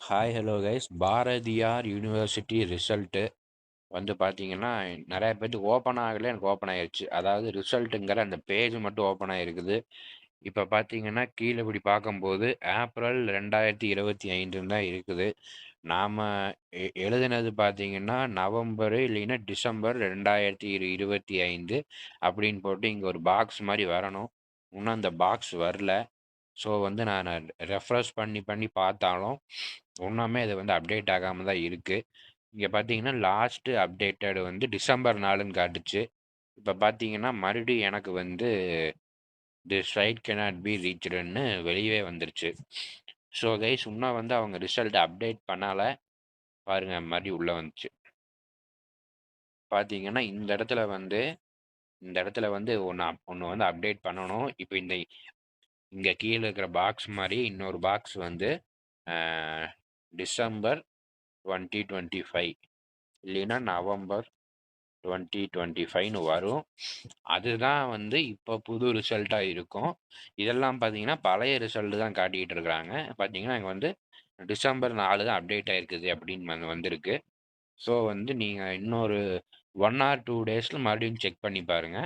Hi hello guys. Bharathiyar university result வந்து பார்த்தீங்கன்னா, நிறைய பேத்துக்கு ஓப்பன் ஆகல. எனக்கு ஓப்பன் ஆயிருச்சு. அதாவது ரிசல்ட்டுங்கிற அந்த பேஜ் மட்டும் ஓப்பன் ஆயிருக்குது. இப்ப பார்த்தீங்கன்னா, கீழ இப்படி பார்க்கும்போது ஏப்ரல் 2025ன்னு தான் இருக்குது. நாம எழுதினது பார்த்தீங்கன்னா, நவம்பர் இல்லைன்னா டிசம்பர் 2025 அப்படின்னு போட்டு இங்க ஒரு பாக்ஸ் மாரி வரணும். இன்னும் அந்த பாக்ஸ் வரல. ஸோ வந்து நான் ரெஃப்ரெஷ் பண்ணி பண்ணி பார்த்தாலும், இன்னுமே இது வந்து அப்டேட் ஆகாம தான் இருக்கு. இங்க பார்த்தீங்கன்னா, லாஸ்ட் அப்டேட்டட் வந்து டிசம்பர் 4ன்னு காட்டுச்சு. இப்ப பார்த்தீங்கன்னா, மறுபடியும் எனக்கு வந்து திஸ் சைட் கேனாட் பி ரீச்டுன்னு வெளியவே வந்துருச்சு. ஸோ கைஸ், இன்னும் வந்து அவங்க ரிசல்ட் அப்டேட் பண்ணல. பாருங்க, மறுபடியும் உள்ள வந்துச்சு. பார்த்தீங்கன்னா, இந்த இடத்துல வந்து ஒண்ணு வந்து அப்டேட் பண்ணணும். இப்ப இங்க கீழ இருக்கிற பாக்ஸ் மாரி இன்னொரு பாக்ஸ் வந்து அ டிசம்பர் 2025 இல்லைன்னா நவம்பர் 2025ன்னு வரும். அதுதான் வந்து இப்போ புது ரிசல்ட்டா இருக்கும். இதெல்லாம் பார்த்தீங்கன்னா, பழைய ரிசல்ட் தான் காட்டிட்டு இருக்கிறாங்க. பார்த்தீங்கன்னா, இங்க வந்து டிசம்பர் 4 தான் அப்டேட் ஆயிருக்குது அப்படின்னு வந்திருக்கு. ஸோ வந்து நீங்க இன்னொரு 1 ஆர் 2 டேஸ்ல மறுபடியும் செக் பண்ணி பாருங்க.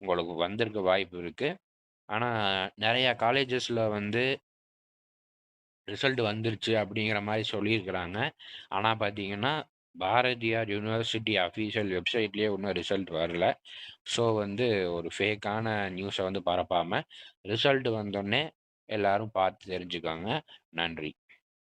உங்களுக்கு வந்திருக்க வாய்ப்பு இருக்கு. ஆனா நெறைய காலேஜஸ்ல வந்து ரிசல்ட் வந்துருச்சு அப்படிங்கிற மாரி சொல்லியிருக்கிறாங்க. ஆனா பார்த்தீங்கன்னா, பாரதியார் யுனிவர்சிட்டி அஃபிஷியல் வெப்சைட்லயே இன்னும் ரிசல்ட் வரல. ஸோ வந்து ஒரு ஃபேக்கான நியூஸ வந்து பரப்பாம, ரிசல்ட் வந்தோனே எல்லாரும் பார்த்து தெரிஞ்சுக்கோங்க. நன்றி.